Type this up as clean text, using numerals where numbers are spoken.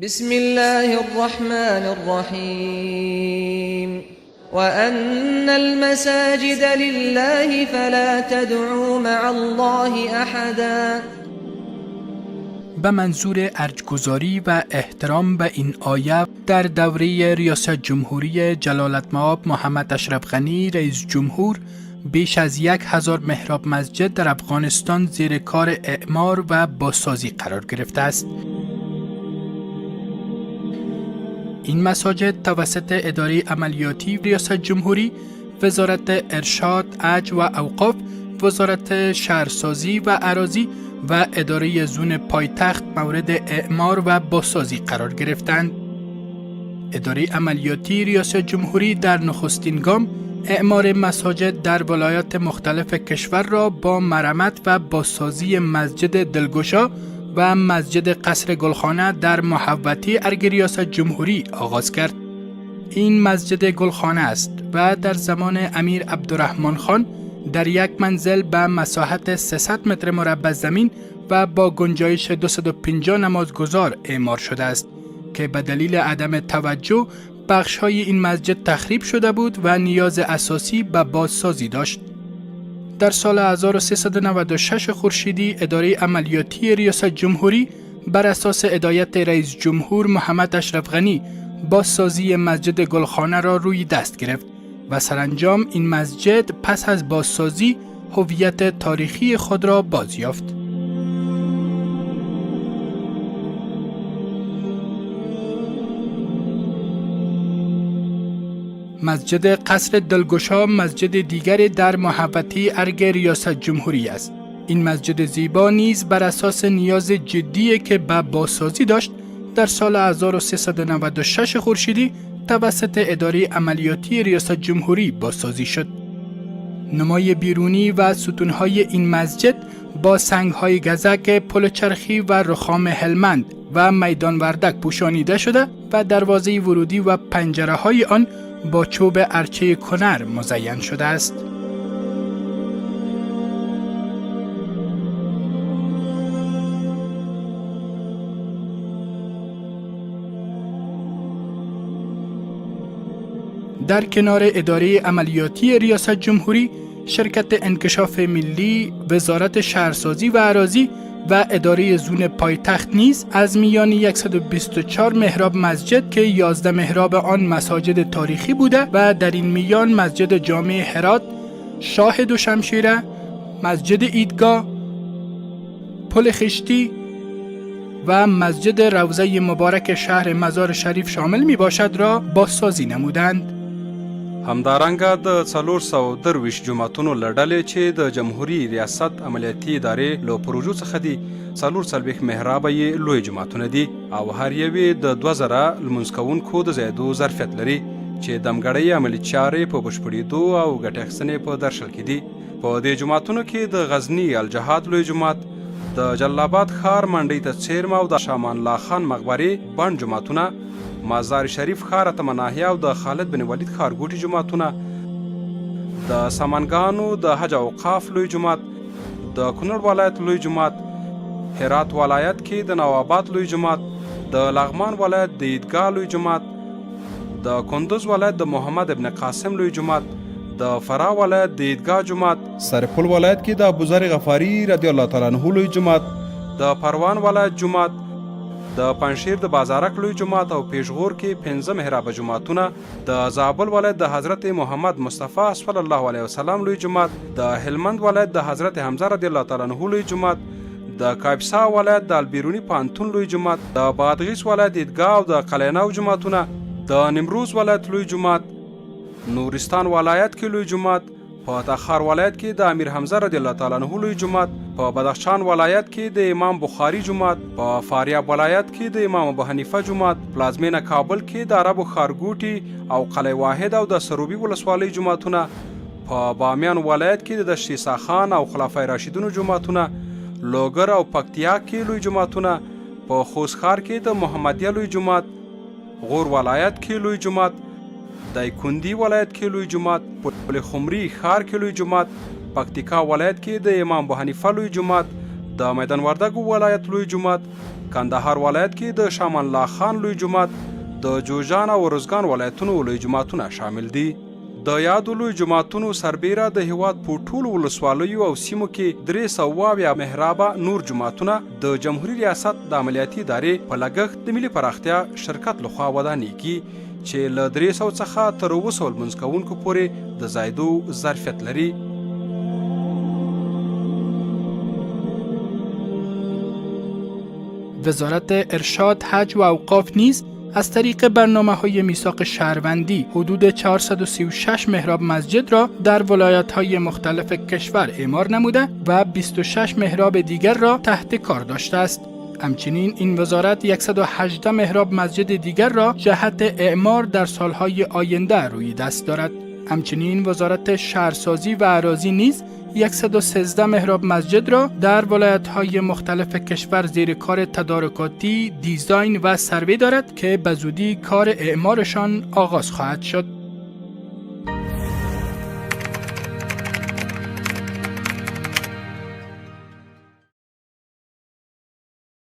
بسم الله الرحمن الرحيم وأن المساجد لله فلا تدعوا مع الله أحدا. به منظور ارجگذاری و احترام به این آیه در دوره ریاست جمهوری جلالتمآب محمد اشرف غنی رئیس جمهور بیش از 1000 محراب مسجد در افغانستان زیر کار اعمار و بازسازی قرار گرفته است. این مساجد توسط اداره عملیاتی ریاست جمهوری، وزارت ارشاد، عج و اوقاف، وزارت شهرسازی و اراضی و اداره زون پایتخت مورد اعمار و بازسازی قرار گرفتند. اداره عملیاتی ریاست جمهوری در نخستین گام اعمار مساجد در ولایات مختلف کشور را با مرمت و بازسازی مسجد دلگشا و مسجد قصر گلخانه در محوطه ارگ ریاست جمهوری آغاز کرد. این مسجد گلخانه است و در زمان امیر عبدالرحمن خان در یک منزل به مساحت 300 متر مربع زمین و با گنجایش 250 نمازگزار اعمار شده است که به دلیل عدم توجه بخش‌های این مسجد تخریب شده بود و نیاز اساسی به بازسازی داشت. در سال 1396 خورشیدی اداره عملیاتی ریاست جمهوری بر اساس هدایت رئیس جمهور محمد اشرف غنی بازسازی مسجد گلخانه را روی دست گرفت و سرانجام این مسجد پس از بازسازی هویت تاریخی خود را بازیافت. مسجد قصر دلگشا مسجد دیگر در محوطه ارگ ریاست جمهوری است. این مسجد زیبا نیز بر اساس نیاز جدی که به بازسازی داشت در سال 1396 خورشیدی توسط اداره عملیاتی ریاست جمهوری بازسازی شد. نمای بیرونی و ستونهای این مسجد با سنگ‌های گزک، پل چرخی و رخام هلمند و میدان وردک پوشانیده شده و دروازه ورودی و پنجره‌های آن با چوب ارچه کنر مزین شده است. در کنار اداره عملیاتی ریاست جمهوری، شرکت انکشاف ملی، وزارت شهرسازی و اراضی و اداره زون پایتخت نیز از میان 124 محراب مسجد که 11 محراب آن مساجد تاریخی بوده و در این میان مسجد جامع هرات، شاه دو شمشیره، مسجد ایدگاه، پل خشتی و مسجد روضه مبارک شهر مزار شریف شامل می باشد را بازسازی نمودند. همدارنګه د 423 جماعتونو له ډلې چې د جمهوري ریاست عملیاتي ادارې له پروژو څخه دي 440 محرابه یې لوی جماعتونه دي او هر یوې د 2000 لمونځ کوونکو د زیاتو ظرفیت لري چې دمګړۍ عملي چارې په بشپړېدو او ګټې اخیستنې په درشل کې دي. په دې جماعتونو کې د غزني الجهاد لوی جماعت، د جلال آباد ښار منډۍ ته څیرمه او د شامان الله خان مقبرې بڼ جماعتونه، مزار شریف ښار اتمه ناحیه او د خالد بن ولید ښارګوټي جماعتونه، د سمنګانو د حج اوقاف لوی جماعت، د کونړ ولایت لوی جماعت، هرات ولایت کې د نواباد لوی جماعت، د لغمان ولایت د عیدګاه لوی جماعت، د کندوز ولایت د محمد ابن قاسم لوی جماعت، د فراه ولایت د عیدګاه جماعت، سرپل ولایت کې د ابوذر غفاری رضی الله تعالی عنه لوی جماعت، د پروان ولایت جماعت، د پنشیر د بازارک لوی جماعت او پیشغور کې 15 محرابه جماعتونه، د زابل ولایت د حضرت محمد مصطفی صلی الله علیه وسلم لوی جماعت، د هلمند ولایت د حضرت حمزه رضی الله تعالی عنه لوی جماعت، د کاپیسا ولایت د البیرونی پانتون لوی جماعت، د بادغیس ولایت عیدګاه او د قلعه‌نو جماعتونه، د نیمروز ولایت لوی جماعت، نورستان ولایت کې لوی جماعت، په تخار ولایت کې د امیر حمزه رضی الله تعالی عنه لوی جماعت، په بدخشان ولایت کې د امام بخاری جماعت، په فاریاب ولایت کې د امام ابو حنیفه جماعت، پلازمینه کابل کې د عربو ښارګوټي او قلعه واحد او د سروبي ولسوالۍ جماعتونه، په بامیان ولایت کې د دشت عیسی خان او خلفای راشدینو جماعتونه، لوګر او پکتیا کې لوی جماعتونه، په خوست ښار کې د محمدیه لوی جماعت، غور ولایت کې لوی جماعت، دایکندي ولایت کې لوی جماعت، پل خمري ښار کې لوی جماعت، پکتیکا ولایت کې د امام ابو حنیفه لوی جماعت، د میدان وردګو ولایت لوی جماعت، کندهار ولایت کې د شامان الله خان لوی جومات، د جوزجان او ارزګان ولایتونو لوی جوماتونه شامل دي. د یادو لوی جوماتونو سربیره د هیواد په ټولو ولسوالیو او سیمو کې 300 محرابه نور جوماتونه د جمهوریت ریاست د عملیاتي ادارې په لګښت د ملي پراختیا شرکت لخوا ودانېږي چې له 300 څخه تر 200 لمونځ کوونکو پورې د زایدو ظرفیت لري. وزارت ارشاد، حج و اوقاف نیز از طریق برنامه‌های میثاق شهروندی حدود 436 محراب مسجد را در ولایت‌های مختلف کشور اعمار نموده و 26 محراب دیگر را تحت کار داشته است. همچنین این وزارت 118 محراب مسجد دیگر را جهت اعمار در سالهای آینده روی دست دارد. همچنین وزارت شهرسازی و اراضی نیز 113 محراب مسجد را در ولایت‌های مختلف کشور زیر کار تدارکاتی، دیزاین و سروی دارد که به زودی کار اعمارشان آغاز خواهد شد.